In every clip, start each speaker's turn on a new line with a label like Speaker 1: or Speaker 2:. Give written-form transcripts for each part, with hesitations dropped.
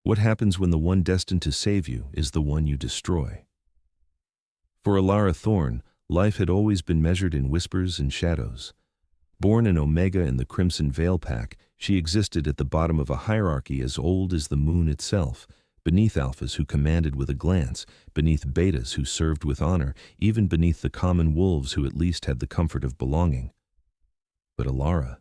Speaker 1: What happens when the one destined to save you is the one you destroy? For Alara Thorne, life had always been measured in whispers and shadows. Born an Omega in the Crimson Veil Pack, she existed at the bottom of a hierarchy as old as the moon itself, beneath alphas who commanded with a glance, beneath betas who served with honor, even beneath the common wolves who at least had the comfort of belonging. But Alara,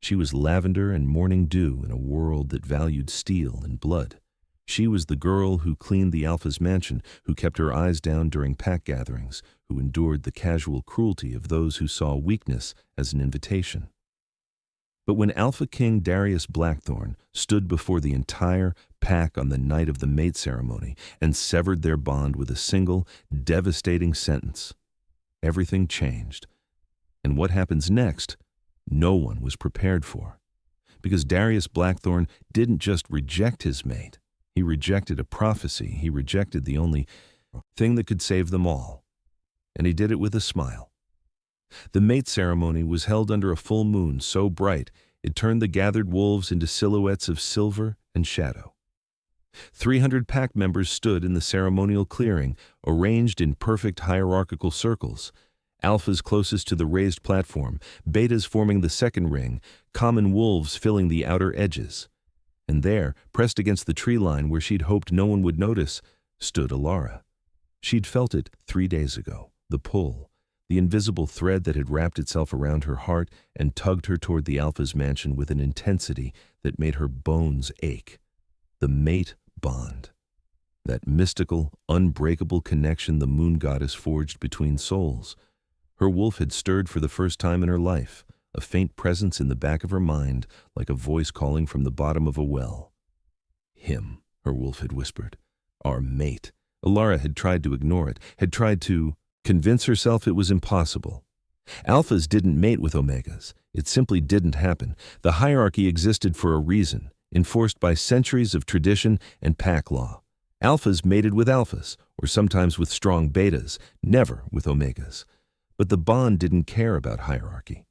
Speaker 1: she was lavender and morning dew in a world that valued steel and blood. She was the girl who cleaned the Alpha's mansion, who kept her eyes down during pack gatherings, who endured the casual cruelty of those who saw weakness as an invitation. But when Alpha King Darius Blackthorne stood before the entire pack on the night of the mate ceremony and severed their bond with a single, devastating sentence, everything changed. And what happens next, no one was prepared for. Because Darius Blackthorne didn't just reject his mate, he rejected a prophecy, he rejected the only thing that could save them all. And he did it with a smile. The mate ceremony was held under a full moon so bright it turned the gathered wolves into silhouettes of silver and shadow. 300 pack members stood in the ceremonial clearing, arranged in perfect hierarchical circles. Alphas closest to the raised platform, betas forming the second ring, common wolves filling the outer edges. And there, pressed against the tree line where she'd hoped no one would notice, stood Alara. She'd felt it 3 days ago, the pull, the invisible thread that had wrapped itself around her heart and tugged her toward the Alpha's mansion with an intensity that made her bones ache. The mate bond. That mystical, unbreakable connection the moon goddess forged between souls. Her wolf had stirred for the first time in her life, a faint presence in the back of her mind, like a voice calling from the bottom of a well. Him, her wolf had whispered. Our mate. Alara had tried to ignore it, had tried to convince herself it was impossible. Alphas didn't mate with Omegas. It simply didn't happen. The hierarchy existed for a reason, enforced by centuries of tradition and pack law. Alphas mated with alphas, or sometimes with strong betas, never with Omegas. But the bond didn't care about hierarchy.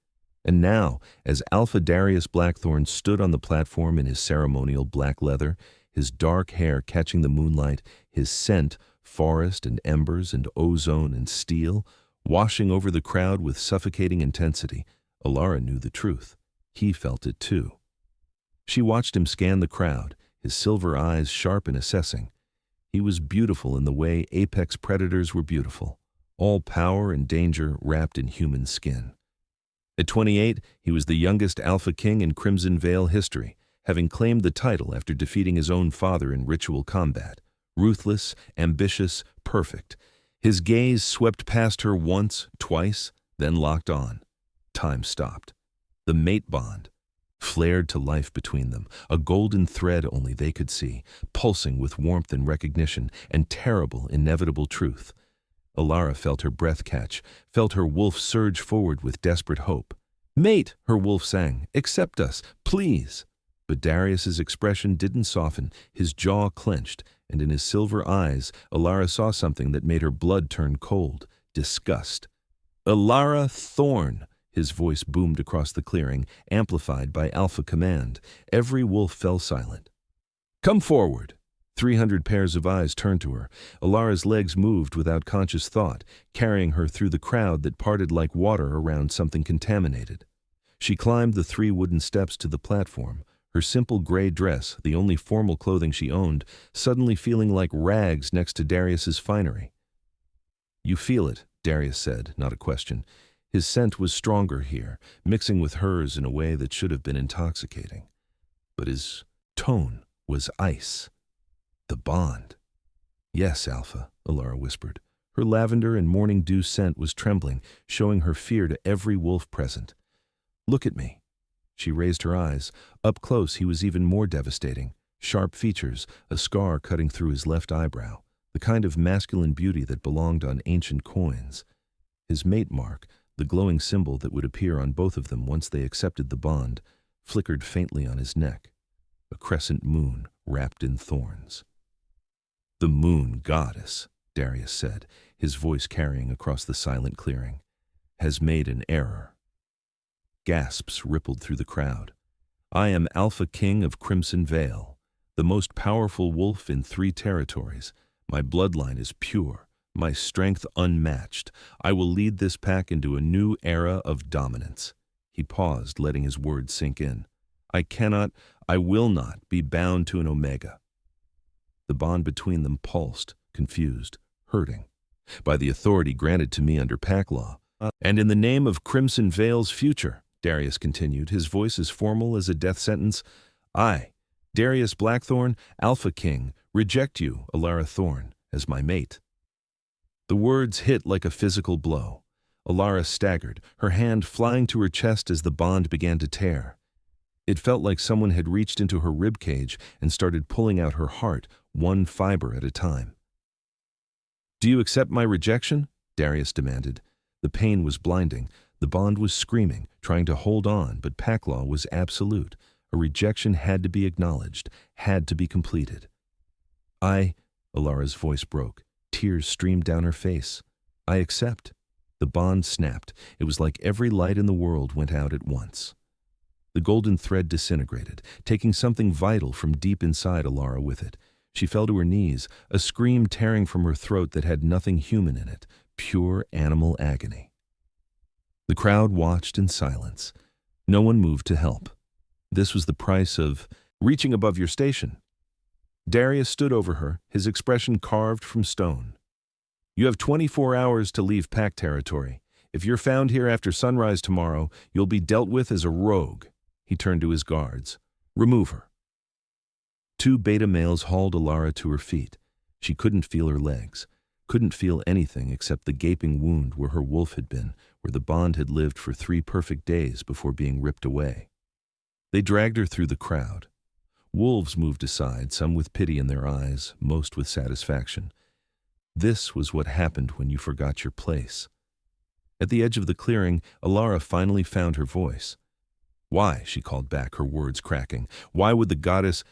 Speaker 1: And now, as Alpha Darius Blackthorne stood on the platform in his ceremonial black leather, his dark hair catching the moonlight, his scent, forest and embers and ozone and steel, washing over the crowd with suffocating intensity, Alara knew the truth. He felt it too. She watched him scan the crowd, his silver eyes sharp and assessing. He was beautiful in the way apex predators were beautiful, all power and danger wrapped in human skin. At 28, he was the youngest Alpha King in Crimson Veil history, having claimed the title after defeating his own father in ritual combat. Ruthless, ambitious, perfect. His gaze swept past her once, twice, then locked on. Time stopped. The mate bond flared to life between them, a golden thread only they could see, pulsing with warmth and recognition and terrible, inevitable truth. Alara felt her breath catch, felt her wolf surge forward with desperate hope. Mate, her wolf sang, accept us, please. But Darius's expression didn't soften, his jaw clenched, and in his silver eyes, Alara saw something that made her blood turn cold, disgust. Alara Thorne, his voice boomed across the clearing, amplified by Alpha command. Every wolf fell silent. Come forward. 300 pairs of eyes turned to her. Alara's legs moved without conscious thought, carrying her through the crowd that parted like water around something contaminated. She climbed the 3 wooden steps to the platform, her simple gray dress, the only formal clothing she owned, suddenly feeling like rags next to Darius's finery. You feel it, Darius said, not a question. His scent was stronger here, mixing with hers in a way that should have been intoxicating. But his tone was ice. The bond. Yes, Alpha, Alara whispered. Her lavender and morning dew scent was trembling, showing her fear to every wolf present. Look at me. She raised her eyes. Up close he was even more devastating. Sharp features, a scar cutting through his left eyebrow, the kind of masculine beauty that belonged on ancient coins. His mate mark, the glowing symbol that would appear on both of them once they accepted the bond, flickered faintly on his neck. A crescent moon wrapped in thorns. The moon goddess, Darius said, his voice carrying across the silent clearing, has made an error. Gasps rippled through the crowd. I am Alpha King of Crimson Veil. the most powerful wolf in 3 territories. My bloodline is pure, my strength unmatched. I will lead this pack into a new era of dominance." He paused, letting his words sink in. I will not be bound to an Omega." The bond between them pulsed, confused, hurting. "By the authority granted to me under pack law, and in the name of Crimson Vale's future," Darius continued, his voice as formal as a death sentence, "I, Darius Blackthorn, Alpha King, reject you, Alara Thorn, as my mate." The words hit like a physical blow. Alara staggered, her hand flying to her chest as the bond began to tear. It felt like someone had reached into her ribcage and started pulling out her heart, one fiber at a time. "Do you accept my rejection?" Darius demanded. The pain was blinding. The bond was screaming, trying to hold on, but pack law was absolute. A rejection had to be acknowledged, had to be completed. Alara's voice broke. Tears streamed down her face. "I accept." The bond snapped. It was like every light in the world went out at once. The golden thread disintegrated, taking something vital from deep inside Alara with it. She fell to her knees, a scream tearing from her throat that had nothing human in it, pure animal agony. The crowd watched in silence. No one moved to help. This was the price of reaching above your station. Darius stood over her, his expression carved from stone. "You have 24 hours to leave pack territory. If you're found here after sunrise tomorrow, you'll be dealt with as a rogue." He turned to his guards. "Remove her." 2 beta males hauled Alara to her feet. She couldn't feel her legs, couldn't feel anything except the gaping wound where her wolf had been, where the bond had lived for 3 perfect days before being ripped away. They dragged her through the crowd. Wolves moved aside, some with pity in their eyes, most with satisfaction. This was what happened when you forgot your place. At the edge of the clearing, Alara finally found her voice. "Why?" she called back, her words cracking. "Why would the goddess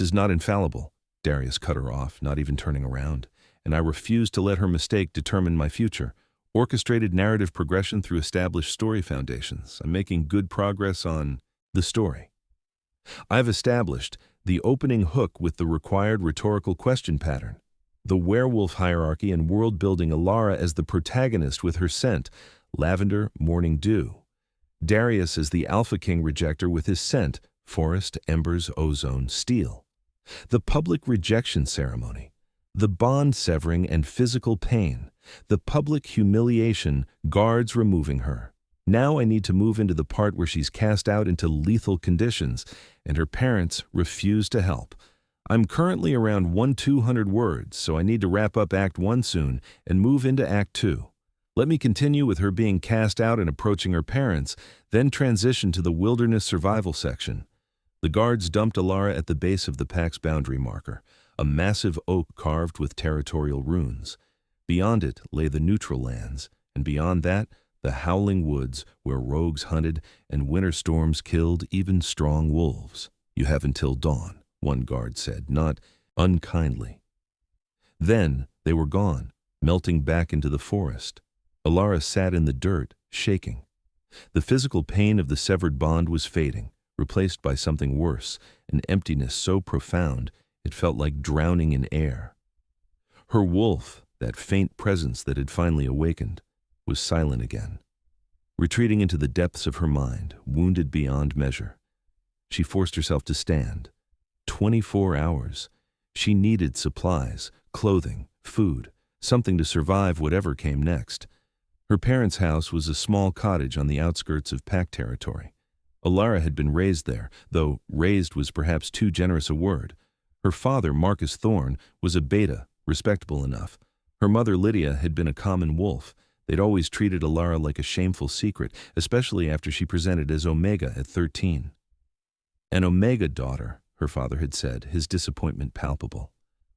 Speaker 1: is not infallible." Darius cut her off, not even turning around. "And I refuse to let her mistake determine my future. Orchestrated narrative progression through established story foundations. I'm making good progress on the story. I've established the opening hook with the required rhetorical question pattern. The werewolf hierarchy and world-building Alara as the protagonist with her scent, lavender, morning dew. Darius as the Alpha King rejector with his scent, forest, embers, ozone, steel. The public rejection ceremony. The bond severing and physical pain. The public humiliation, guards removing her. Now I need to move into the part where she's cast out into lethal conditions, and her parents refuse to help. I'm currently around 200 words, so I need to wrap up Act 1 soon and move into Act 2. Let me continue with her being cast out and approaching her parents, then transition to the wilderness survival section. The guards dumped Alara at the base of the pack's boundary marker, a massive oak carved with territorial runes. Beyond it lay the neutral lands, and beyond that, the howling woods where rogues hunted and winter storms killed even strong wolves. "You have until dawn," one guard said, not unkindly. Then they were gone, melting back into the forest. Alara sat in the dirt, shaking. The physical pain of the severed bond was fading, replaced by something worse, an emptiness so profound it felt like drowning in air. Her wolf, that faint presence that had finally awakened, was silent again, retreating into the depths of her mind, wounded beyond measure. She forced herself to stand. 24 hours. She needed supplies, clothing, food, something to survive whatever came next. Her parents' house was a small cottage on the outskirts of pack territory. Alara had been raised there, though raised was perhaps too generous a word. Her father, Marcus Thorn, was a beta, respectable enough. Her mother, Lydia, had been a common wolf. They'd always treated Alara like a shameful secret, especially after she presented as Omega at 13. An Omega daughter, her father had said, his disappointment palpable.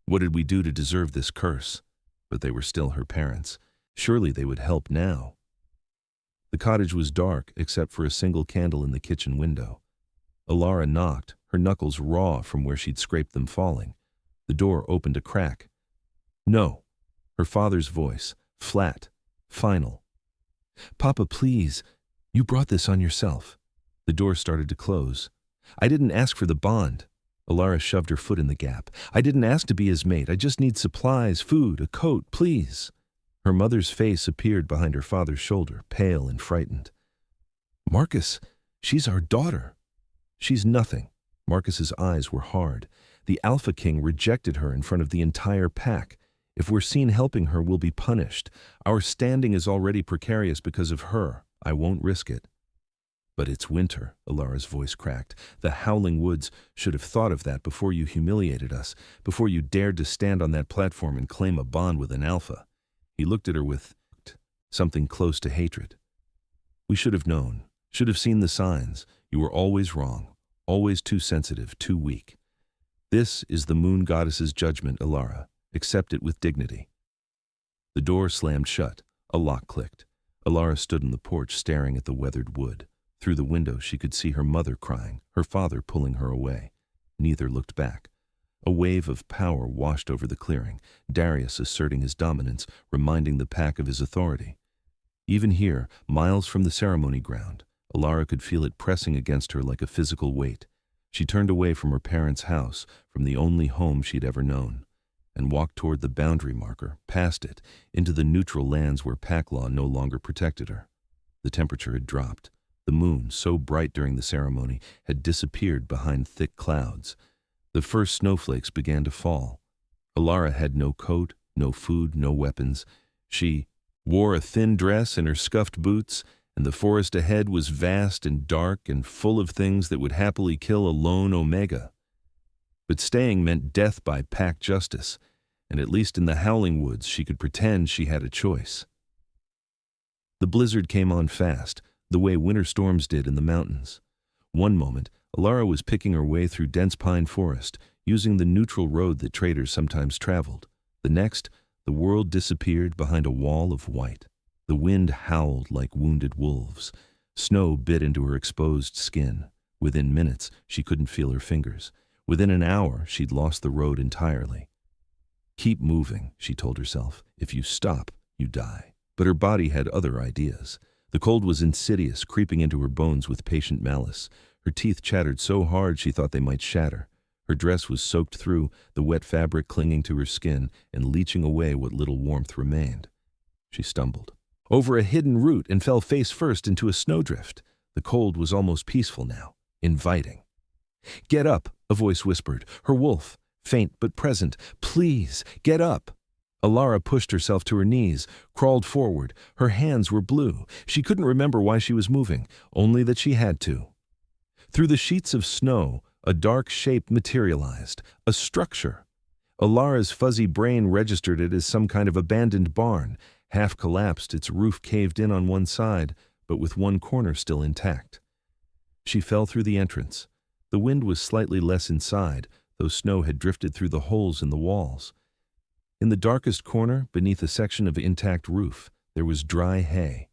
Speaker 1: What did we do to deserve this curse? But they were still her parents. Surely they would help now. The cottage was dark except for a single candle in the kitchen window. Alara knocked, her knuckles raw from where she'd scraped them falling. The door opened a crack. "No," her father's voice, flat, final. "Papa, please, you brought this on yourself." The door started to close. "I didn't ask for the bond." Alara shoved her foot in the gap. I didn't ask to be his mate. I just need supplies, food, a coat, please. Her mother's face appeared behind her father's shoulder, pale and frightened. Marcus, she's our daughter. She's nothing. Marcus's eyes were hard. The Alpha King rejected her in front of the entire pack. If we're seen helping her, we'll be punished. Our standing is already precarious because of her. I won't risk it. But it's winter, Alara's voice cracked. The howling woods should have thought of that before you humiliated us, before you dared to stand on that platform and claim a bond with an alpha. He looked at her with something close to hatred. We should have known, should have seen the signs. You were always wrong, always too sensitive, too weak. This is the moon goddess's judgment, Alara. Accept it with dignity. The door slammed shut. A lock clicked. Alara stood on the porch staring at the weathered wood. Through the window she could see her mother crying, her father pulling her away. Neither looked back. A wave of power washed over the clearing, Darius asserting his dominance, reminding the pack of his authority. Even here, miles from the ceremony ground, Alara could feel it pressing against her like a physical weight. She turned away from her parents' house, from the only home she'd ever known, and walked toward the boundary marker, past it, into the neutral lands where pack law no longer protected her. The temperature had dropped. The moon, so bright during the ceremony, had disappeared behind thick clouds. The first snowflakes began to fall. Alara had no coat, no food, no weapons. She wore a thin dress and her scuffed boots, and the forest ahead was vast and dark and full of things that would happily kill a lone Omega. But staying meant death by pack justice, and at least in the howling woods she could pretend she had a choice. The blizzard came on fast, the way winter storms did in the mountains. One moment, Alara was picking her way through dense pine forest, using the neutral road that traders sometimes traveled. The next, the world disappeared behind a wall of white. The wind howled like wounded wolves. Snow bit into her exposed skin. Within minutes, she couldn't feel her fingers. Within an hour, she'd lost the road entirely. Keep moving, she told herself. If you stop, you die. But her body had other ideas. The cold was insidious, creeping into her bones with patient malice. Her teeth chattered so hard she thought they might shatter. Her dress was soaked through, the wet fabric clinging to her skin and leaching away what little warmth remained. She stumbled over a hidden root and fell face first into a snowdrift. The cold was almost peaceful now, inviting. Get up, a voice whispered. Her wolf, faint but present. Please, get up. Alara pushed herself to her knees, crawled forward. Her hands were blue. She couldn't remember why she was moving, only that she had to. Through the sheets of snow, a dark shape materialized, a structure. Alara's fuzzy brain registered it as some kind of abandoned barn. Half collapsed, its roof caved in on one side, but with one corner still intact. She fell through the entrance. The wind was slightly less inside, though snow had drifted through the holes in the walls. In the darkest corner, beneath a section of intact roof, there was dry hay.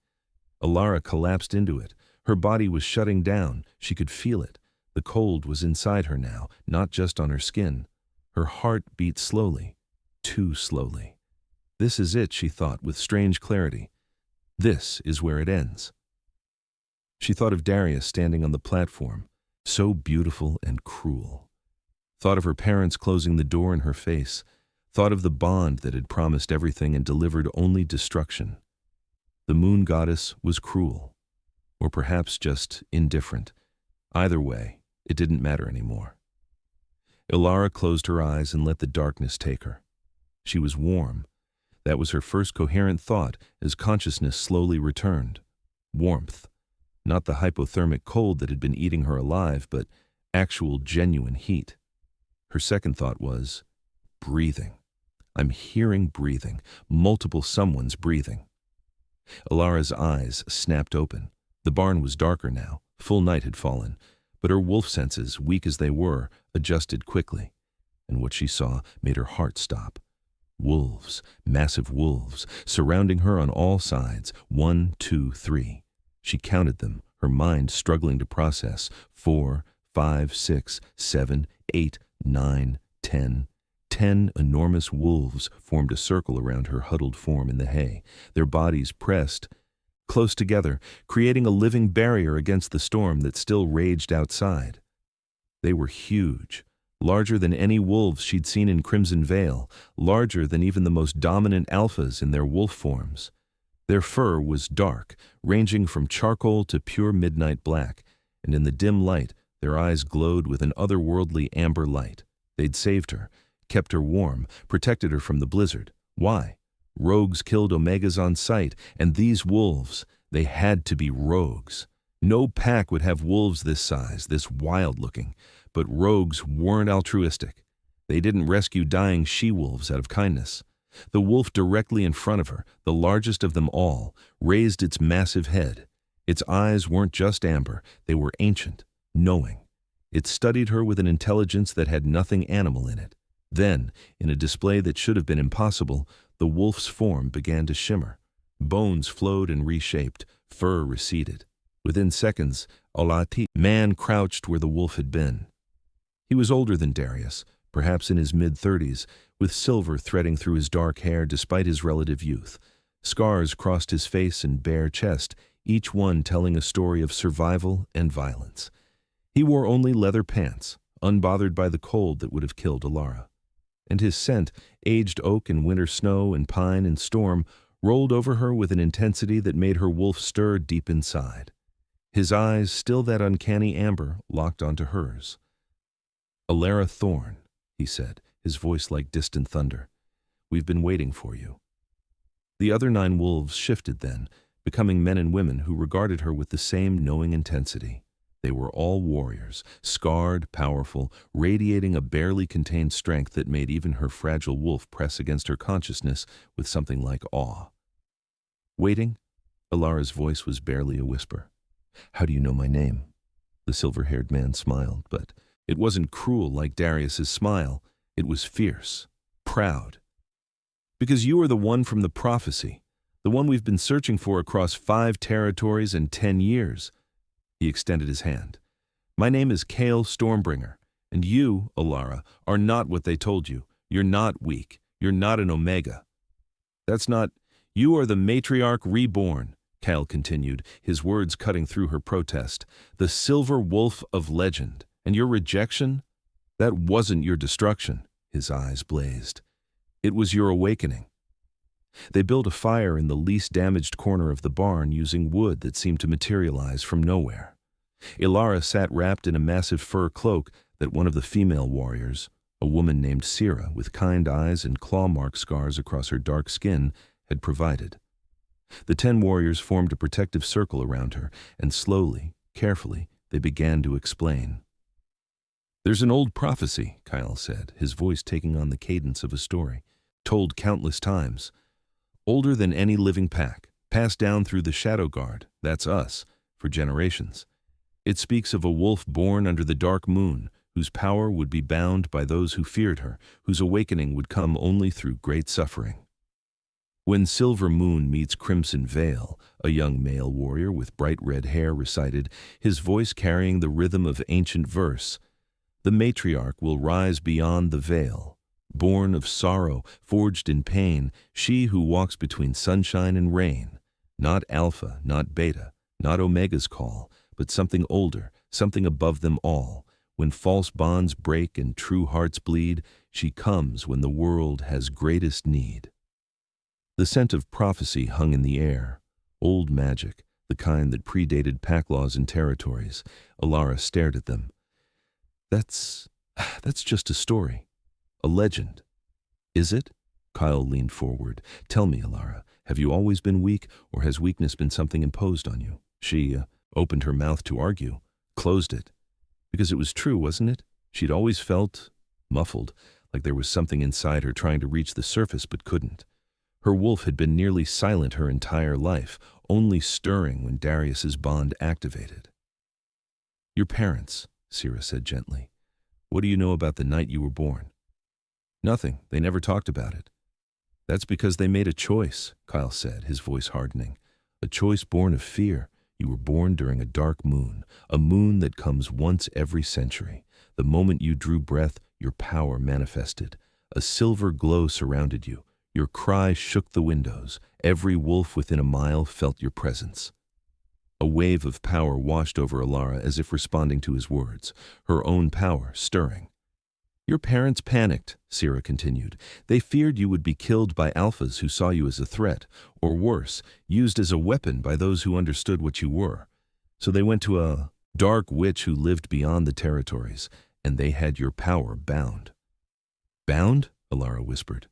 Speaker 1: Alara collapsed into it. Her body was shutting down. She could feel it. The cold was inside her now, not just on her skin. Her heart beat slowly, too slowly. This is it, she thought with strange clarity. This is where it ends. She thought of Darius standing on the platform, so beautiful and cruel. Thought of her parents closing the door in her face. Thought of the bond that had promised everything and delivered only destruction. The moon goddess was cruel, or perhaps just indifferent. Either way, it didn't matter anymore. Alara closed her eyes and let the darkness take her. She was warm. That was her first coherent thought as consciousness slowly returned. Warmth. Not the hypothermic cold that had been eating her alive, but actual genuine heat. Her second thought was, breathing. I'm hearing breathing, multiple someones breathing. Alara's eyes snapped open. The barn was darker now, full night had fallen, but her wolf senses, weak as they were, adjusted quickly. And what she saw made her heart stop. Wolves, massive wolves, surrounding her on all sides. 1, 2, 3. She counted them, her mind struggling to process. 4, 5, 6, 7, 8, 9, 10. 10 enormous wolves formed a circle around her huddled form in the hay, their bodies pressed close together, creating a living barrier against the storm that still raged outside. They were huge, larger than any wolves she'd seen in Crimson Vale, larger than even the most dominant alphas in their wolf forms. Their fur was dark, ranging from charcoal to pure midnight black, and in the dim light, their eyes glowed with an otherworldly amber light. They'd saved her, kept her warm, protected her from the blizzard. Why? Rogues killed Omegas on sight, and these wolves, they had to be rogues. No pack would have wolves this size, this wild-looking, but rogues weren't altruistic. They didn't rescue dying she-wolves out of kindness. The wolf directly in front of her, the largest of them all, raised its massive head. Its eyes weren't just amber, they were ancient, knowing. It studied her with an intelligence that had nothing animal in it. Then, in a display that should have been impossible, the wolf's form began to shimmer. Bones flowed and reshaped, fur receded. Within seconds, Olati, man crouched where the wolf had been. He was older than Darius, perhaps in his mid-30s, with silver threading through his dark hair despite his relative youth. Scars crossed his face and bare chest, each one telling a story of survival and violence. He wore only leather pants, unbothered by the cold that would have killed Alara. And his scent, aged oak and winter snow and pine and storm, rolled over her with an intensity that made her wolf stir deep inside. His eyes, still that uncanny amber, locked onto hers. "Alara Thorn," he said, his voice like distant thunder. "We've been waiting for you." The other 9 wolves shifted then, becoming men and women who regarded her with the same knowing intensity. They were all warriors, scarred, powerful, radiating a barely contained strength that made even her fragile wolf press against her consciousness with something like awe. "Waiting?" Alara's voice was barely a whisper. "How do you know my name?" The silver-haired man smiled, but it wasn't cruel like Darius's smile. It was fierce, proud. "Because you are the one from the prophecy, the one we've been searching for across 5 territories and 10 years. He extended his hand. "My name is Kale Stormbringer, and you, Alara, are not what they told you. You're not weak. You're not an Omega. That's not... You are the matriarch reborn," Kale continued, his words cutting through her protest. "The silver wolf of legend. And your rejection? That wasn't your destruction." His eyes blazed. "It was your awakening." They built a fire in the least damaged corner of the barn using wood that seemed to materialize from nowhere. Alara sat wrapped in a massive fur cloak that one of the female warriors, a woman named Sira with kind eyes and claw-mark scars across her dark skin, had provided. The 10 warriors formed a protective circle around her, and slowly, carefully, they began to explain. "There's an old prophecy," Kyle said, his voice taking on the cadence of a story, "told countless times. Older than any living pack, passed down through the Shadow Guard, that's us, for generations. It speaks of a wolf born under the dark moon, whose power would be bound by those who feared her, whose awakening would come only through great suffering." "When Silver Moon meets Crimson Vale," a young male warrior with bright red hair recited, his voice carrying the rhythm of ancient verse, "the matriarch will rise beyond the veil. Born of sorrow, forged in pain, she who walks between sunshine and rain. Not Alpha, not Beta, not Omega's call, but something older, something above them all. When false bonds break and true hearts bleed, she comes when the world has greatest need." The scent of prophecy hung in the air. Old magic, the kind that predated pack laws and territories. Alara stared at them. That's just a story. A legend." "Is it?" Kyle leaned forward. "Tell me, Alara, have you always been weak, or has weakness been something imposed on you?" She opened her mouth to argue, closed it. Because it was true, wasn't it? She'd always felt muffled, like there was something inside her trying to reach the surface but couldn't. Her wolf had been nearly silent her entire life, only stirring when Darius's bond activated. "Your parents," Sira said gently. "What do you know about the night you were born?" "Nothing. They never talked about it." "That's because they made a choice," Kyle said, his voice hardening. "A choice born of fear. You were born during a dark moon, a moon that comes once every century. The moment you drew breath, your power manifested. A silver glow surrounded you. Your cry shook the windows. Every wolf within a mile felt your presence." A wave of power washed over Alara as if responding to his words, her own power stirring. Your parents panicked, Sira continued. They feared you would be killed by alphas who saw you as a threat, or worse, used as a weapon by those who understood what you were. So they went to a dark witch who lived beyond the territories, and they had your power bound. Bound? Alara whispered.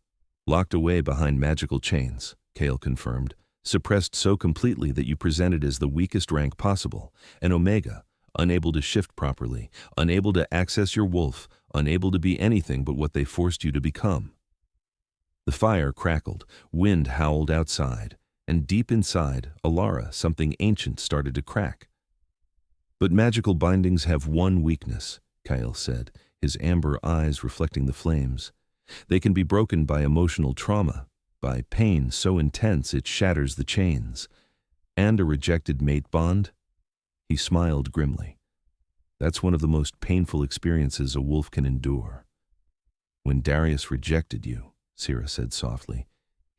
Speaker 1: Locked away behind magical chains, Kale confirmed, suppressed so completely that you presented as the weakest rank possible, an Omega, unable to shift properly, unable to access your wolf, unable to be anything but what they forced you to become. The fire crackled, wind howled outside, and deep inside, Alara, something ancient started to crack. But magical bindings have one weakness, Kyle said, his amber eyes reflecting the flames. They can be broken by emotional trauma, by pain so intense it shatters the chains. And a rejected mate bond? He smiled grimly. That's one of the most painful experiences a wolf can endure. When Darius rejected you, Sira said softly,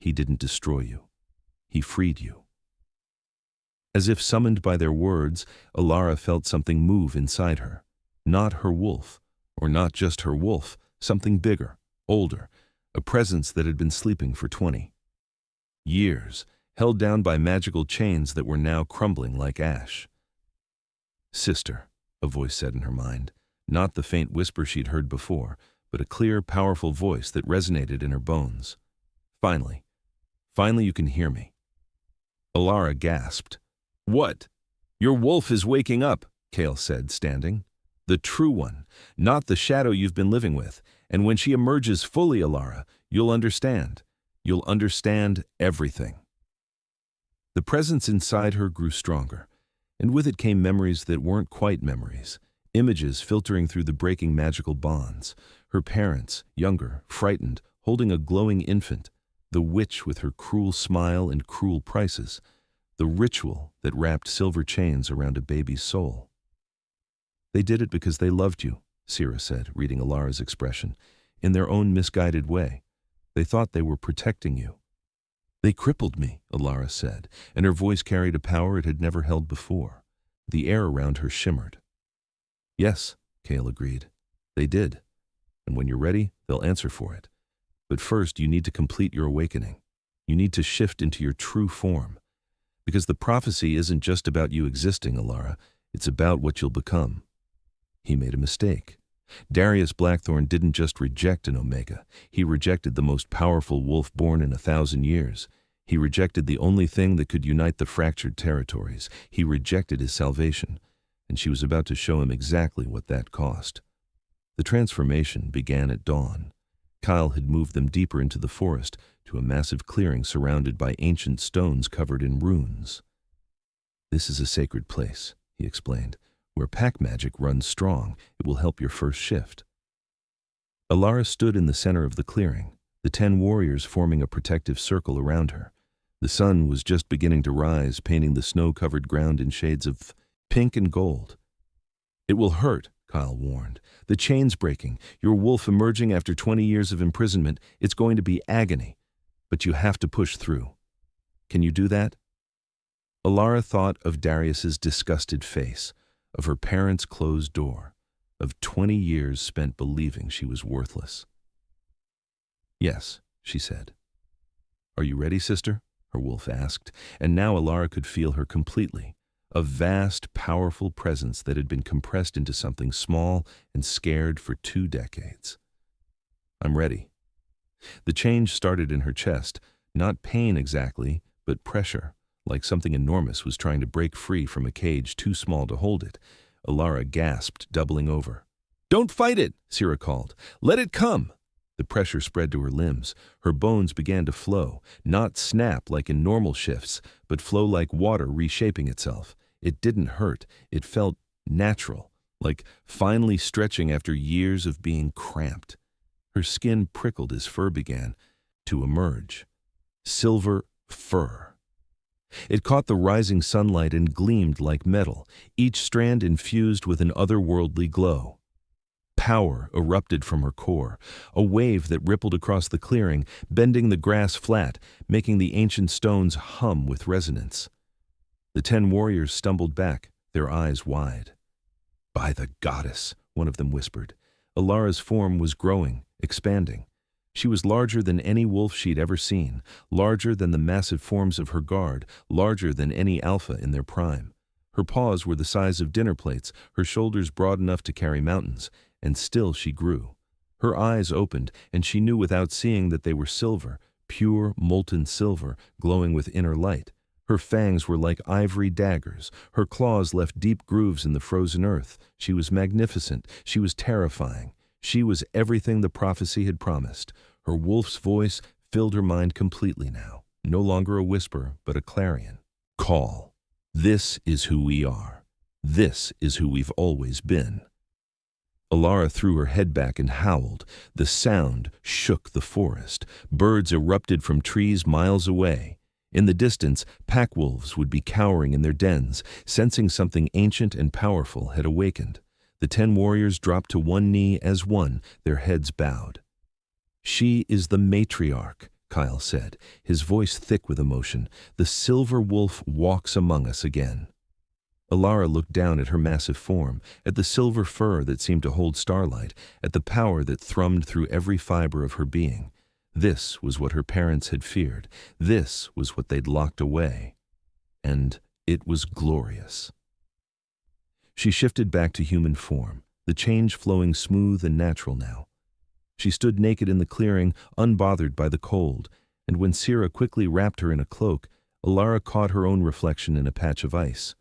Speaker 1: he didn't destroy you. He freed you. As if summoned by their words, Alara felt something move inside her. Not her wolf, or not just her wolf, something bigger, older, a presence that had been sleeping for 20 years, held down by magical chains that were now crumbling like ash. Sister, a voice said in her mind, not the faint whisper she'd heard before, but a clear, powerful voice that resonated in her bones. Finally you can hear me. Alara gasped. What? Your wolf is waking up, Kale said, standing. The true one, not the shadow you've been living with. And when she emerges fully, Alara, you'll understand. You'll understand everything. The presence inside her grew stronger, and with it came memories that weren't quite memories, images filtering through the breaking magical bonds. Her parents, younger, frightened, holding a glowing infant, the witch with her cruel smile and cruel prices, the ritual that wrapped silver chains around a baby's soul. They did it because they loved you, Sira said, reading Alara's expression. In their own misguided way, they thought they were protecting you. They crippled me, Alara said, and her voice carried a power it had never held before. The air around her shimmered. Yes, Kale agreed. They did. And when you're ready, they'll answer for it. But first, you need to complete your awakening. You need to shift into your true form. Because the prophecy isn't just about you existing, Alara. It's about what you'll become. He made a mistake. Darius Blackthorn didn't just reject an Omega. He rejected the most powerful wolf born in 1,000 years. He rejected the only thing that could unite the fractured territories. He rejected his salvation, and she was about to show him exactly what that cost. The transformation began at dawn. Kyle had moved them deeper into the forest, to a massive clearing surrounded by ancient stones covered in runes. This is a sacred place, he explained. Where pack magic runs strong, it will help your first shift. Alara stood in the center of the clearing, the 10 warriors forming a protective circle around her. The sun was just beginning to rise, painting the snow-covered ground in shades of pink and gold. It will hurt, Kyle warned. The chain's breaking, your wolf emerging after 20 years of imprisonment. It's going to be agony, but you have to push through. Can you do that? Alara thought of Darius's disgusted face, of her parents' closed door, of 20 years spent believing she was worthless. Yes, she said. Are you ready, sister? Her wolf asked, and now Alara could feel her completely, a vast, powerful presence that had been compressed into something small and scared for 2 decades. I'm ready. The change started in her chest, not pain exactly, but pressure, like something enormous was trying to break free from a cage too small to hold it. Alara gasped, doubling over. Don't fight it, Sira called. Let it come. The pressure spread to her limbs. Her bones began to flow, not snap like in normal shifts, but flow like water reshaping itself. It didn't hurt. It felt natural, like finally stretching after years of being cramped. Her skin prickled as fur began to emerge. Silver fur. It caught the rising sunlight and gleamed like metal, each strand infused with an otherworldly glow. Power erupted from her core, a wave that rippled across the clearing, bending the grass flat, making the ancient stones hum with resonance. The 10 warriors stumbled back, their eyes wide. By the goddess, one of them whispered. Alara's form was growing, expanding. She was larger than any wolf she'd ever seen, larger than the massive forms of her guard, larger than any alpha in their prime. Her paws were the size of dinner plates, her shoulders broad enough to carry mountains, and still she grew. Her eyes opened, and she knew without seeing that they were silver, pure, molten silver, glowing with inner light. Her fangs were like ivory daggers. Her claws left deep grooves in the frozen earth. She was magnificent. She was terrifying. She was everything the prophecy had promised. Her wolf's voice filled her mind completely now. No longer a whisper, but a clarion. Call. This is who we are. This is who we've always been. Alara threw her head back and howled. The sound shook the forest. Birds erupted from trees miles away. In the distance, pack wolves would be cowering in their dens, sensing something ancient and powerful had awakened. The 10 warriors dropped to one knee as one, their heads bowed. "She is the matriarch," Kyle said, his voice thick with emotion. "The silver wolf walks among us again." Alara looked down at her massive form, at the silver fur that seemed to hold starlight, at the power that thrummed through every fiber of her being. This was what her parents had feared. This was what they'd locked away. And it was glorious. She shifted back to human form, the change flowing smooth and natural now. She stood naked in the clearing, unbothered by the cold, and when Sira quickly wrapped her in a cloak, Alara caught her own reflection in a patch of ice.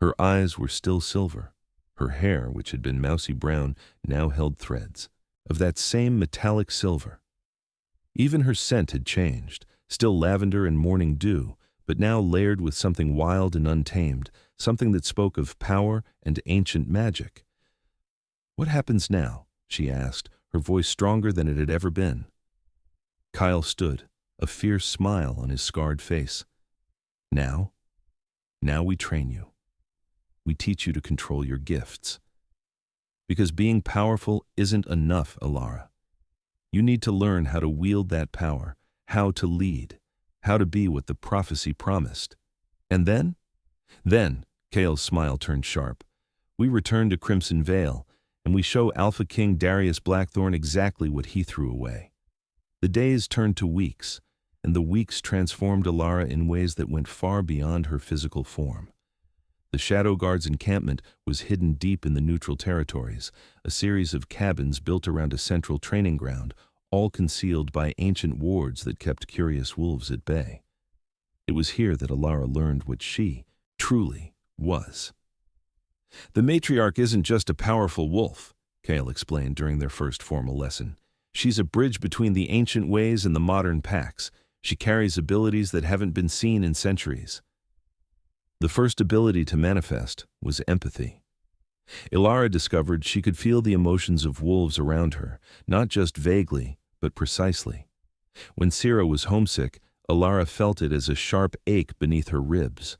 Speaker 1: Her eyes were still silver. Her hair, which had been mousy brown, now held threads of that same metallic silver. Even her scent had changed, still lavender and morning dew, but now layered with something wild and untamed, something that spoke of power and ancient magic. "What happens now?" she asked, her voice stronger than it had ever been. Kyle stood, a fierce smile on his scarred face. Now we train you. We teach you to control your gifts. Because being powerful isn't enough, Alara. You need to learn how to wield that power, how to lead, how to be what the prophecy promised. And then, Kale's smile turned sharp. We return to Crimson Vale, and we show Alpha King Darius Blackthorn exactly what he threw away. The days turned to weeks, and the weeks transformed Alara in ways that went far beyond her physical form. The Shadow Guard's encampment was hidden deep in the neutral territories, a series of cabins built around a central training ground, all concealed by ancient wards that kept curious wolves at bay. It was here that Alara learned what she truly was. "The matriarch isn't just a powerful wolf," Kale explained during their first formal lesson. "She's a bridge between the ancient ways and the modern packs. She carries abilities that haven't been seen in centuries." The first ability to manifest was empathy. Alara discovered she could feel the emotions of wolves around her, not just vaguely, but precisely. When Sira was homesick, Alara felt it as a sharp ache beneath her ribs.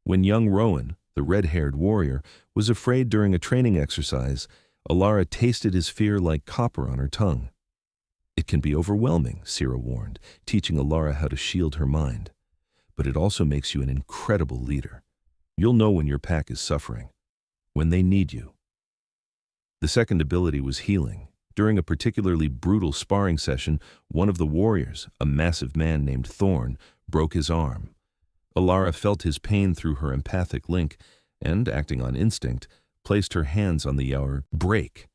Speaker 1: When young Rowan, the red-haired warrior, was afraid during a training exercise, Alara tasted his fear like copper on her tongue. "It can be overwhelming," Sira warned, teaching Alara how to shield her mind. "But it also makes you an incredible leader. You'll know when your pack is suffering, when they need you." The second ability was healing. During a particularly brutal sparring session, one of the warriors, a massive man named Thorn, broke his arm. Alara felt his pain through her empathic link and, acting on instinct, placed her hands on the yaour. Break!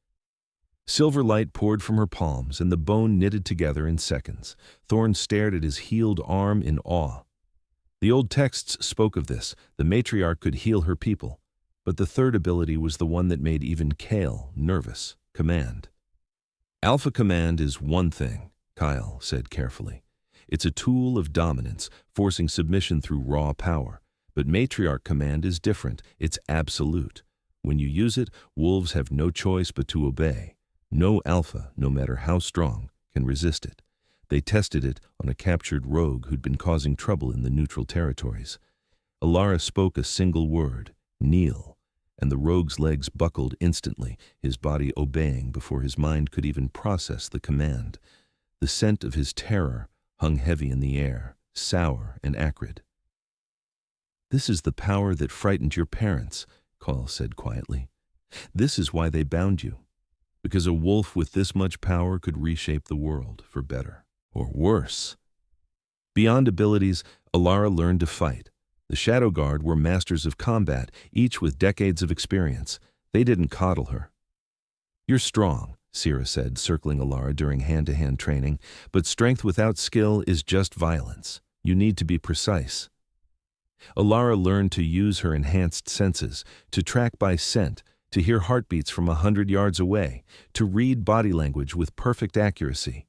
Speaker 1: Silver light poured from her palms, and the bone knitted together in seconds. Thorn stared at his healed arm in awe. The old texts spoke of this. The matriarch could heal her people. But the third ability was the one that made even Kale nervous: command. "Alpha command is one thing," Kyle said carefully. "It's a tool of dominance, forcing submission through raw power. But matriarch command is different. It's absolute. When you use it, wolves have no choice but to obey. No alpha, no matter how strong, can resist it. They tested it on a captured rogue who'd been causing trouble in the neutral territories. Alara spoke a single word: kneel, and the rogue's legs buckled instantly, his body obeying before his mind could even process the command. The scent of his terror hung heavy in the air, sour and acrid. "This is the power that frightened your parents," Kyle said quietly. "This is why they bound you. because a wolf with this much power could reshape the world, for better or worse. Beyond abilities, Alara learned to fight. The Shadow Guard were masters of combat, each with decades of experience. They didn't coddle her. "You're strong," Sira said, circling Alara during hand-to-hand training, "but strength without skill is just violence. You need to be precise." Alara learned to use her enhanced senses, to track by scent, to hear heartbeats from 100 yards away, to read body language with perfect accuracy.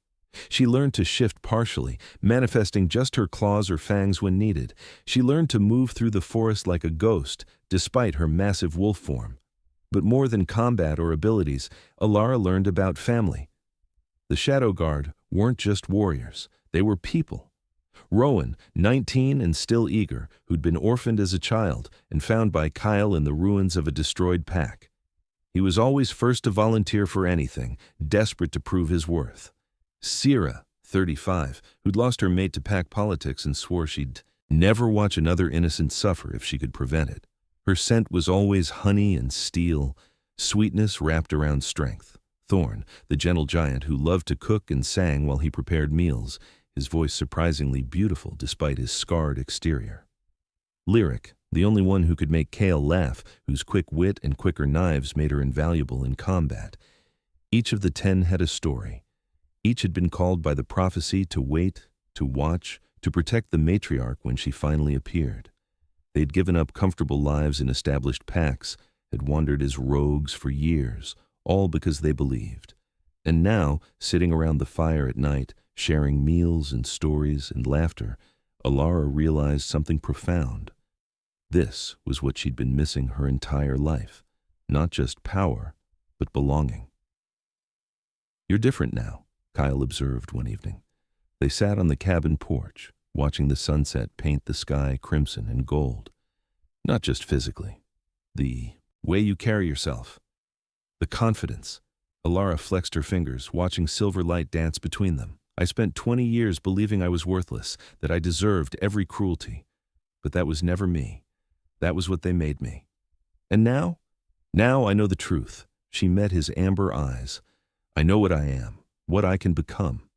Speaker 1: She learned to shift partially, manifesting just her claws or fangs when needed. She learned to move through the forest like a ghost, despite her massive wolf form. But more than combat or abilities, Alara learned about family. The Shadow Guard weren't just warriors, they were people. Rowan, 19 and still eager, who'd been orphaned as a child and found by Kyle in the ruins of a destroyed pack. He was always first to volunteer for anything, desperate to prove his worth. Sira, 35, who'd lost her mate to pack politics and swore she'd never watch another innocent suffer if she could prevent it. Her scent was always honey and steel, sweetness wrapped around strength. Thorn, the gentle giant who loved to cook and sang while he prepared meals, his voice surprisingly beautiful despite his scarred exterior. Lyric, the only one who could make Kale laugh, whose quick wit and quicker knives made her invaluable in combat. Each of the 10 had a story. Each had been called by the prophecy to wait, to watch, to protect the matriarch when she finally appeared. They'd given up comfortable lives in established packs, had wandered as rogues for years, all because they believed. And now, sitting around the fire at night, sharing meals and stories and laughter, Alara realized something profound. This was what she'd been missing her entire life. Not just power, but belonging. "You're different now," Kyle observed one evening. They sat on the cabin porch, watching the sunset paint the sky crimson and gold. "Not just physically. The way you carry yourself. The confidence." Alara flexed her fingers, watching silver light dance between them. "I spent 20 years believing I was worthless, that I deserved every cruelty. But that was never me. That was what they made me. And now? Now I know the truth." She met his amber eyes. "I know what I am, what I can become."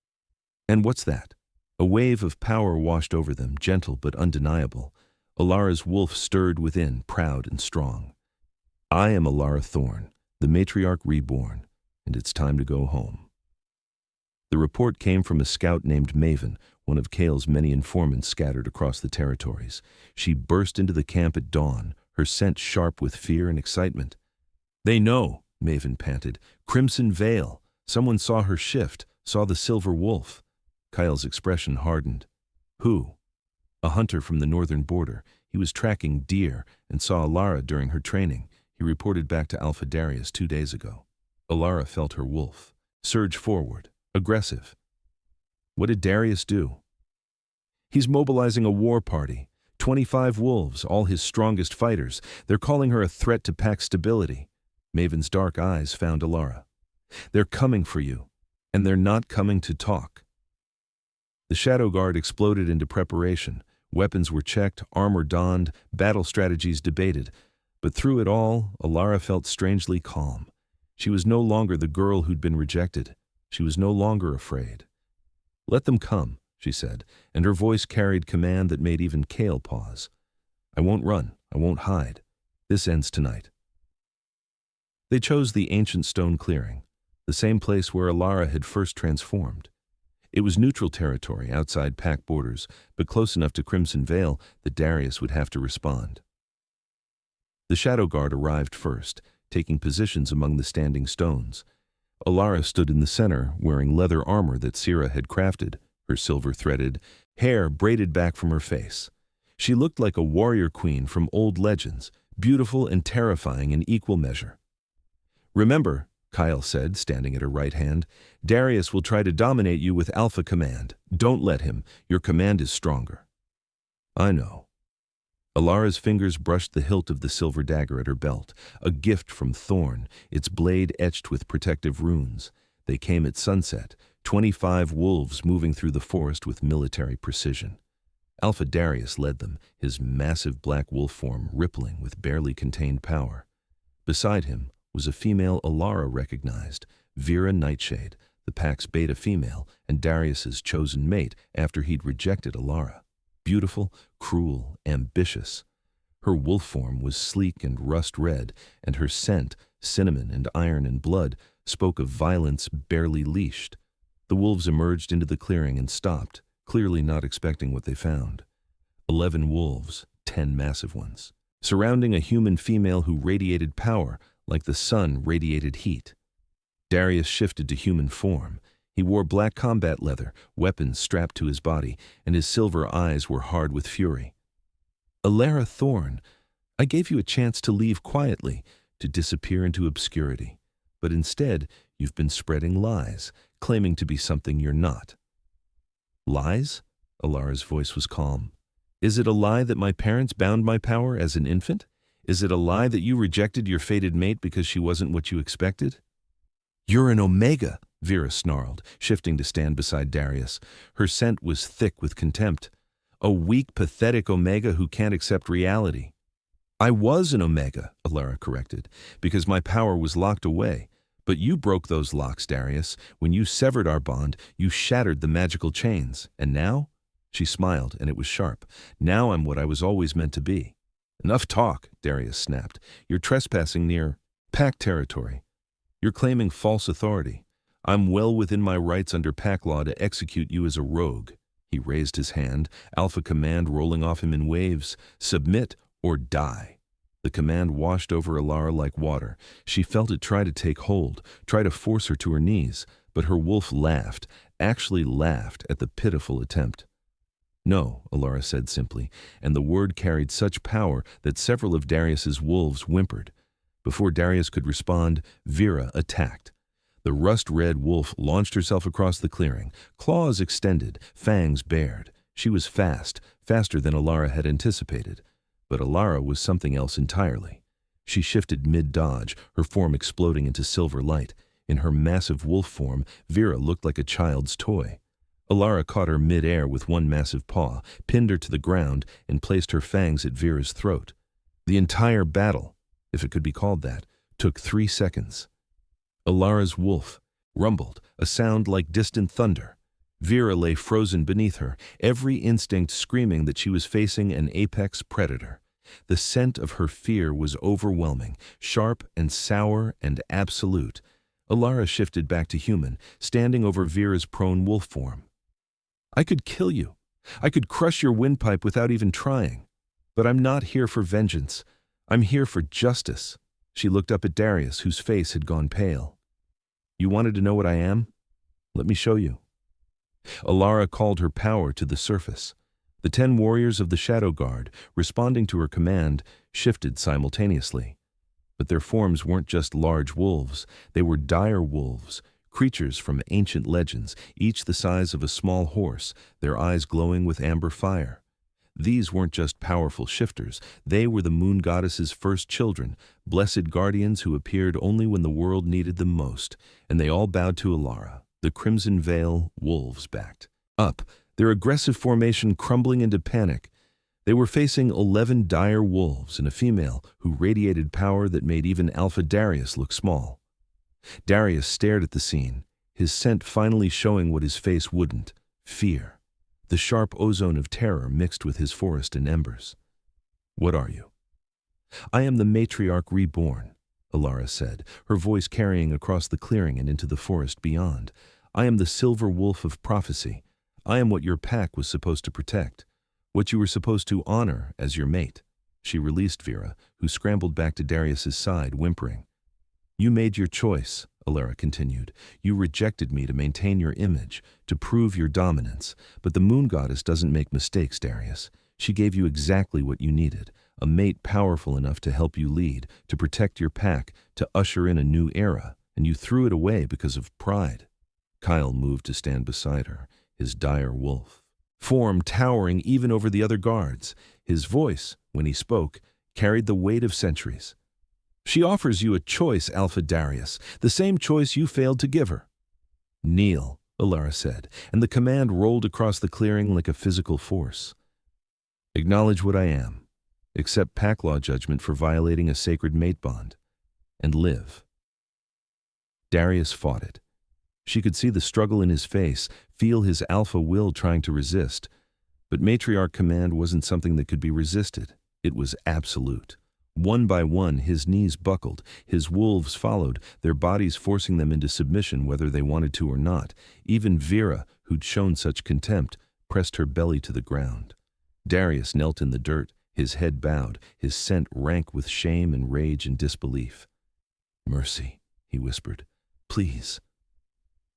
Speaker 1: "And what's that?" A wave of power washed over them, gentle but undeniable. Alara's wolf stirred within, proud and strong. "I am Alara Thorn, the matriarch reborn, and it's time to go home." The report came from a scout named Maven, one of Kale's many informants scattered across the territories. She burst into the camp at dawn, her scent sharp with fear and excitement. "They know," Maven panted. "Crimson Vale. Someone saw her shift, saw the silver wolf." Kyle's expression hardened. "Who?" "A hunter from the northern border. He was tracking deer and saw Alara during her training. He reported back to Alpha Darius 2 days ago." Alara felt her wolf surge forward, aggressive. "What did Darius do?" "He's mobilizing a war party. 25 wolves, all his strongest fighters. They're calling her a threat to pack stability." Maven's dark eyes found Alara. "They're coming for you, and they're not coming to talk." The Shadow Guard exploded into preparation. Weapons were checked, armor donned, battle strategies debated. But through it all, Alara felt strangely calm. She was no longer the girl who'd been rejected. She was no longer afraid. "Let them come," she said, and her voice carried command that made even Kale pause. "I won't run. I won't hide. This ends tonight." They chose the ancient stone clearing, the same place where Alara had first transformed. It was neutral territory outside pack borders, but close enough to Crimson Vale that Darius would have to respond. The Shadow Guard arrived first, taking positions among the standing stones. Alara stood in the center, wearing leather armor that Sira had crafted, her silver-threaded hair braided back from her face. She looked like a warrior queen from old legends, beautiful and terrifying in equal measure. "Remember," Kyle said, standing at her right hand, "Darius will try to dominate you with Alpha Command. Don't let him. Your command is stronger." "I know." Alara's fingers brushed the hilt of the silver dagger at her belt, a gift from Thorn, its blade etched with protective runes. They came at sunset, 25 wolves moving through the forest with military precision. Alpha Darius led them, his massive black wolf form rippling with barely contained power. Beside him was a female Alara recognized, Vera Nightshade, the pack's beta female and Darius's chosen mate after he'd rejected Alara. Beautiful, cruel, ambitious. Her wolf form was sleek and rust-red, and her scent, cinnamon and iron and blood, spoke of violence barely leashed. The wolves emerged into the clearing and stopped, clearly not expecting what they found. 11 wolves, 10 massive ones, surrounding a human female who radiated power like the sun radiated heat. Darius shifted to human form. He wore black combat leather, weapons strapped to his body, and his silver eyes were hard with fury. Alara Thorn, I gave you a chance to leave quietly, to disappear into obscurity. But instead, you've been spreading lies, claiming to be something you're not. Lies? Alara's voice was calm. Is it a lie that my parents bound my power as an infant? Is it a lie that you rejected your fated mate because she wasn't what you expected? You're an Omega, Vera snarled, shifting to stand beside Darius. Her scent was thick with contempt. A weak, pathetic Omega who can't accept reality. I was an Omega, Alara corrected, because my power was locked away. But you broke those locks, Darius. When you severed our bond, you shattered the magical chains. And now? She smiled, and it was sharp. Now I'm what I was always meant to be. Enough talk, Darius snapped. You're trespassing near pack territory. You're claiming false authority. I'm well within my rights under pack law to execute you as a rogue. He raised his hand, alpha command rolling off him in waves. Submit or die. The command washed over Alara like water. She felt it try to take hold, try to force her to her knees, but her wolf laughed, actually laughed at the pitiful attempt. No, Alara said simply, and the word carried such power that several of Darius's wolves whimpered. Before Darius could respond, Vera attacked. The rust-red wolf launched herself across the clearing, claws extended, fangs bared. She was fast, faster than Alara had anticipated. But Alara was something else entirely. She shifted mid-dodge, her form exploding into silver light. In her massive wolf form, Vera looked like a child's toy. Alara caught her mid-air with one massive paw, pinned her to the ground, and placed her fangs at Vera's throat. The entire battle, if it could be called that, took 3 seconds. Alara's wolf rumbled, a sound like distant thunder. Vera lay frozen beneath her, every instinct screaming that she was facing an apex predator. The scent of her fear was overwhelming, sharp and sour and absolute. Alara shifted back to human, standing over Vera's prone wolf form. I could kill you. I could crush your windpipe without even trying. But I'm not here for vengeance. I'm here for justice. She looked up at Darius, whose face had gone pale. You wanted to know what I am? Let me show you. Alara called her power to the surface. The 10 warriors of the Shadow Guard, responding to her command, shifted simultaneously. But their forms weren't just large wolves. They were dire wolves, creatures from ancient legends, each the size of a small horse, their eyes glowing with amber fire. These weren't just powerful shifters. They were the moon goddess's first children, blessed guardians who appeared only when the world needed them most, and they all bowed to Alara. The Crimson Veil wolves backed up, their aggressive formation crumbling into panic. They were facing 11 dire wolves and a female who radiated power that made even Alpha Darius look small. Darius stared at the scene, his scent finally showing what his face wouldn't: fear. The sharp ozone of terror mixed with his forest and embers. What are you? I am the matriarch reborn, Alara said, her voice carrying across the clearing and into the forest beyond. I am the silver wolf of prophecy. I am what your pack was supposed to protect, what you were supposed to honor as your mate. She released Vera, who scrambled back to Darius's side, whimpering. You made your choice, Alara continued. You rejected me to maintain your image, to prove your dominance. But the moon goddess doesn't make mistakes, Darius. She gave you exactly what you needed, a mate powerful enough to help you lead, to protect your pack, to usher in a new era, and you threw it away because of pride. Kyle moved to stand beside her, his dire wolf form towering even over the other guards. His voice, when he spoke, carried the weight of centuries. She offers you a choice, Alpha Darius, the same choice you failed to give her. Kneel, Alara said, and the command rolled across the clearing like a physical force. Acknowledge what I am, accept pack law judgment for violating a sacred mate bond, and live. Darius fought it. She could see the struggle in his face, feel his alpha will trying to resist. But matriarch command wasn't something that could be resisted. It was absolute. One by one, his knees buckled, his wolves followed, their bodies forcing them into submission whether they wanted to or not. Even Vera, who'd shown such contempt, pressed her belly to the ground. Darius knelt in the dirt, his head bowed, his scent rank with shame and rage and disbelief. "Mercy," he whispered. "Please."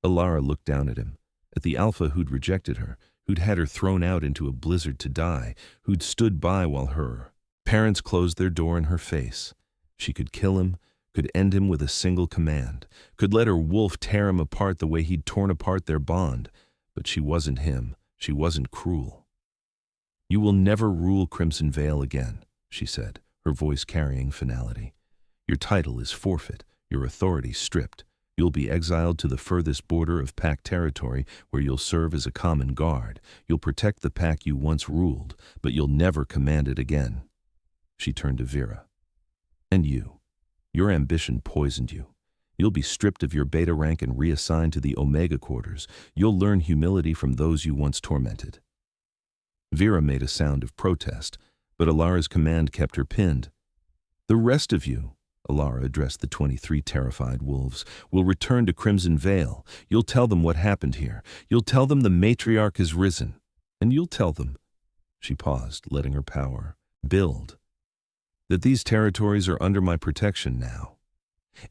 Speaker 1: Alara looked down at him, at the alpha who'd rejected her, who'd had her thrown out into a blizzard to die, who'd stood by while her parents closed their door in her face. She could kill him, could end him with a single command, could let her wolf tear him apart the way he'd torn apart their bond. But she wasn't him. She wasn't cruel. "You will never rule Crimson Vale again," she said, her voice carrying finality. "Your title is forfeit, your authority stripped. You'll be exiled to the furthest border of Pack territory where you'll serve as a common guard. You'll protect the Pack you once ruled, but you'll never command it again." She turned to Vera. "And you. Your ambition poisoned you. You'll be stripped of your beta rank and reassigned to the Omega quarters. You'll learn humility from those you once tormented." Vera made a sound of protest, but Alara's command kept her pinned. "The rest of you," Alara addressed the 23 terrified wolves, "will return to Crimson Vale. You'll tell them what happened here. You'll tell them the matriarch has risen. And you'll tell them," she paused, letting her power build, "that these territories are under my protection now.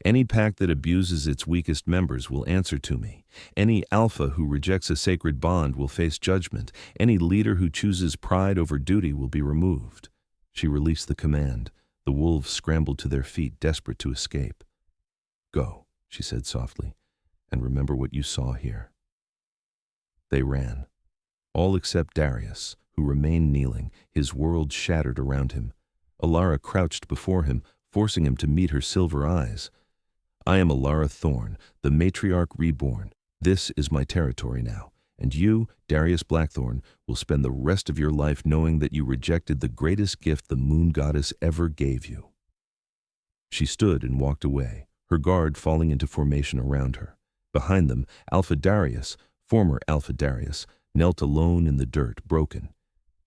Speaker 1: Any pack that abuses its weakest members will answer to me. Any alpha who rejects a sacred bond will face judgment. Any leader who chooses pride over duty will be removed." She released the command. The wolves scrambled to their feet, desperate to escape. "Go," she said softly, "and remember what you saw here." They ran, all except Darius, who remained kneeling, his world shattered around him. Alara crouched before him, forcing him to meet her silver eyes. "I am Alara Thorn, the matriarch reborn. This is my territory now, and you, Darius Blackthorn, will spend the rest of your life knowing that you rejected the greatest gift the moon goddess ever gave you." She stood and walked away, her guard falling into formation around her. Behind them, Alpha Darius, former Alpha Darius, knelt alone in the dirt, broken.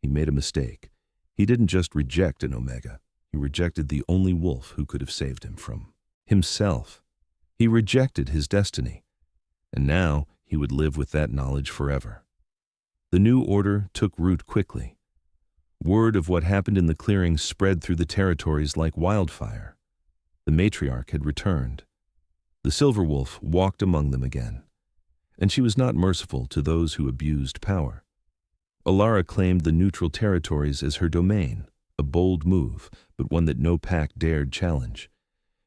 Speaker 1: He made a mistake. He didn't just reject an Omega. He rejected the only wolf who could have saved him from himself. He rejected his destiny. And now he would live with that knowledge forever. The new order took root quickly. Word of what happened in the clearing spread through the territories like wildfire. The matriarch had returned. The silver wolf walked among them again. And she was not merciful to those who abused power. Alara claimed the neutral territories as her domain, a bold move, but one that no pack dared challenge.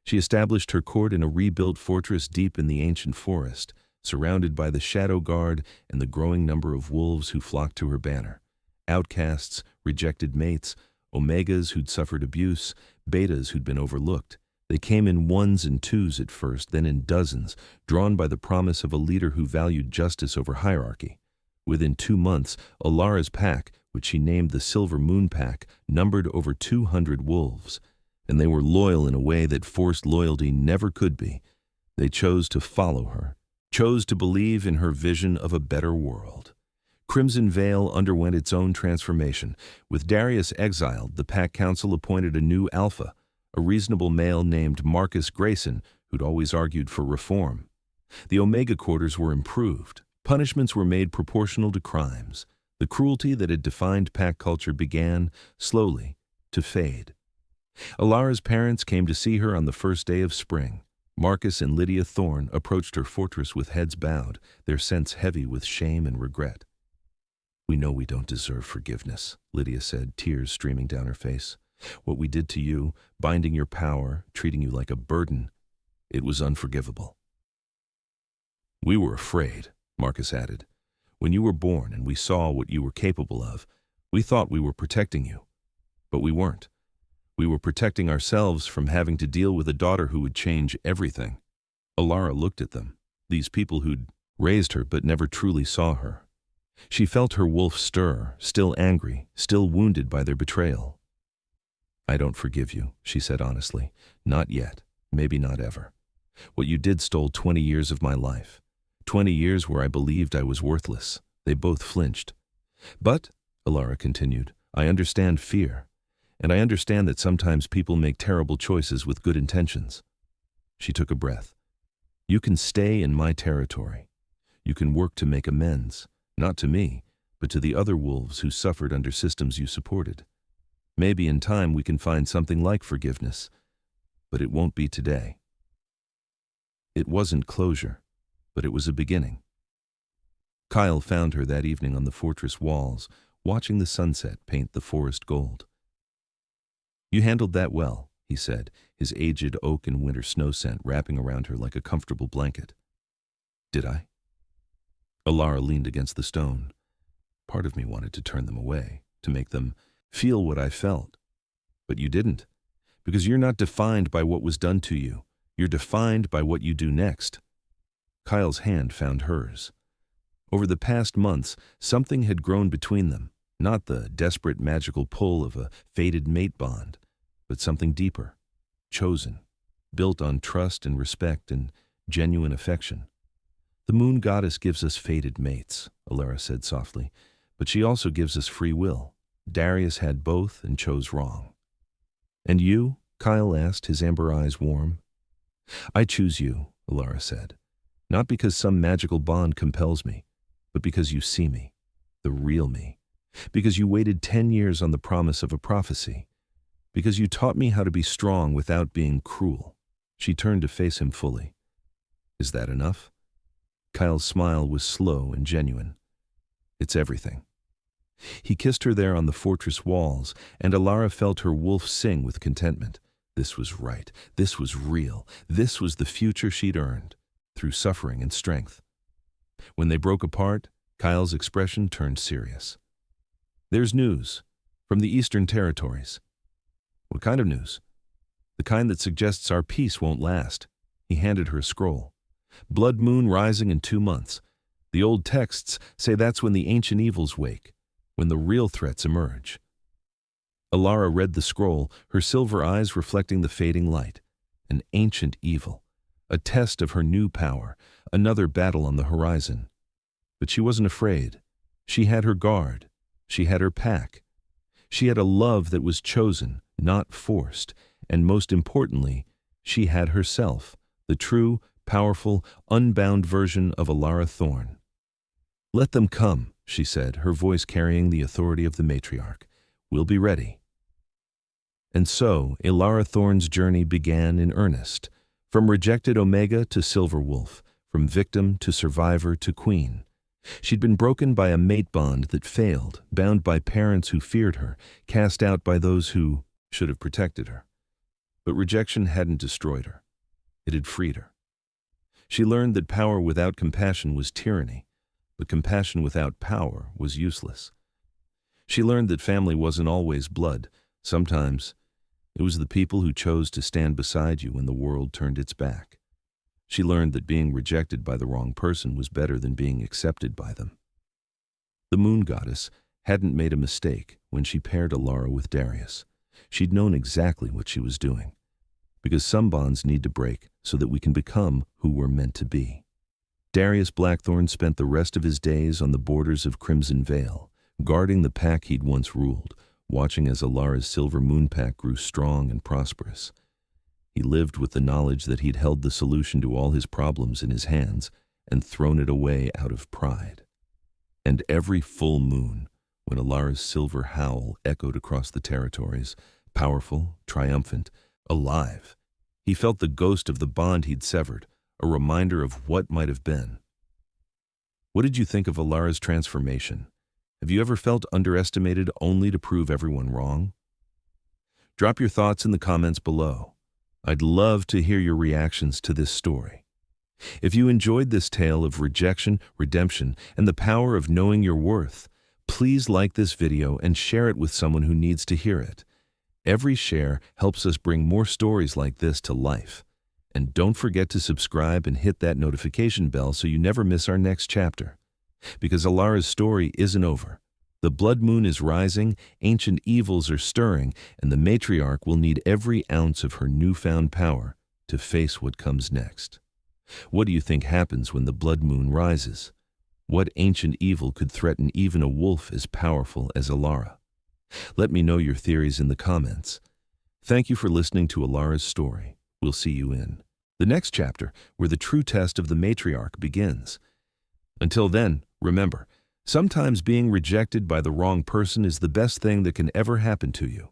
Speaker 1: She established her court in a rebuilt fortress deep in the ancient forest, surrounded by the Shadow Guard and the growing number of wolves who flocked to her banner. Outcasts, rejected mates, Omegas who'd suffered abuse, Betas who'd been overlooked. They came in ones and twos at first, then in dozens, drawn by the promise of a leader who valued justice over hierarchy. Within 2 months, Alara's pack, which she named the Silver Moon Pack, numbered over 200 wolves. And they were loyal in a way that forced loyalty never could be. They chose to follow her, chose to believe in her vision of a better world. Crimson Vale underwent its own transformation. With Darius exiled, the Pack Council appointed a new alpha, a reasonable male named Marcus Grayson, who'd always argued for reform. The Omega quarters were improved. Punishments were made proportional to crimes. The cruelty that had defined pack culture began, slowly, to fade. Alara's parents came to see her on the first day of spring. Marcus and Lydia Thorne approached her fortress with heads bowed, their sense heavy with shame and regret. "We know we don't deserve forgiveness," Lydia said, tears streaming down her face. "What we did to you, binding your power, treating you like a burden, it was unforgivable." "We were afraid," Marcus added. "When you were born and we saw what you were capable of, we thought we were protecting you. But we weren't. We were protecting ourselves from having to deal with a daughter who would change everything." Alara looked at them, these people who'd raised her but never truly saw her. She felt her wolf stir, still angry, still wounded by their betrayal. "I don't forgive you," she said honestly. "Not yet, maybe not ever. What you did stole 20 years of my life. 20 years where I believed I was worthless. They both flinched. But, Alara continued, I understand fear. And I understand that sometimes people make terrible choices with good intentions. She took a breath. You can stay in my territory. You can work to make amends, not to me, but to the other wolves who suffered under systems you supported. Maybe in time we can find something like forgiveness, but it won't be today. It wasn't closure, but it was a beginning. Kyle found her that evening on the fortress walls, watching the sunset paint the forest gold. You handled that well, he said, his aged oak and winter snow scent wrapping around her like a comfortable blanket. Did I? Alara leaned against the stone. Part of me wanted to turn them away, to make them feel what I felt. But you didn't, because you're not defined by what was done to you. You're defined by what you do next. Kyle's hand found hers. Over the past months, something had grown between them, not the desperate magical pull of a fated mate bond, but something deeper, chosen, built on trust and respect and genuine affection. The moon goddess gives us fated mates, Alara said softly, but she also gives us free will. Darius had both and chose wrong. And you? Kyle asked, his amber eyes warm. I choose you, Alara said, not because some magical bond compels me, but because you see me, the real me, because you waited 10 years on the promise of a prophecy, because you taught me how to be strong without being cruel. She turned to face him fully. Is that enough? Kyle's smile was slow and genuine. It's everything. He kissed her there on the fortress walls, and Alara felt her wolf sing with contentment. This was right. This was real. This was the future she'd earned, through suffering and strength. When they broke apart, Kyle's expression turned serious. There's news, from the Eastern Territories. What kind of news? The kind that suggests our peace won't last. He handed her a scroll. Blood moon rising in 2 months. The old texts say that's when the ancient evils wake, when the real threats emerge. Alara read the scroll, her silver eyes reflecting the fading light. An ancient evil, a test of her new power, another battle on the horizon. But she wasn't afraid. She had her guard. She had her pack. She had a love that was chosen, not forced, and most importantly, she had herself, the true, powerful, unbound version of Alara Thorne. Let them come, she said, her voice carrying the authority of the matriarch. We'll be ready. And so, Alara Thorne's journey began in earnest, from rejected Omega to Silver Wolf, from victim to survivor to queen. She'd been broken by a mate bond that failed, bound by parents who feared her, cast out by those who should have protected her. But rejection hadn't destroyed her. It had freed her. She learned that power without compassion was tyranny, but compassion without power was useless. She learned that family wasn't always blood. Sometimes it was the people who chose to stand beside you when the world turned its back. She learned that being rejected by the wrong person was better than being accepted by them. The moon goddess hadn't made a mistake when she paired Alara with Darius. She'd known exactly what she was doing. Because some bonds need to break so that we can become who we're meant to be. Darius Blackthorne spent the rest of his days on the borders of Crimson Vale, guarding the pack he'd once ruled, watching as Alara's silver moon pack grew strong and prosperous. He lived with the knowledge that he'd held the solution to all his problems in his hands and thrown it away out of pride. And every full moon, when Alara's silver howl echoed across the territories, powerful, triumphant, alive, he felt the ghost of the bond he'd severed, a reminder of what might have been. What did you think of Alara's transformation? Have you ever felt underestimated only to prove everyone wrong? Drop your thoughts in the comments below. I'd love to hear your reactions to this story. If you enjoyed this tale of rejection, redemption, and the power of knowing your worth, please like this video and share it with someone who needs to hear it. Every share helps us bring more stories like this to life. And don't forget to subscribe and hit that notification bell so you never miss our next chapter. Because Alara's story isn't over. The blood moon is rising, ancient evils are stirring, and the matriarch will need every ounce of her newfound power to face what comes next. What do you think happens when the blood moon rises? What ancient evil could threaten even a wolf as powerful as Alara? Let me know your theories in the comments. Thank you for listening to Alara's story. We'll see you in the next chapter, where the true test of the matriarch begins. Until then, remember, sometimes being rejected by the wrong person is the best thing that can ever happen to you.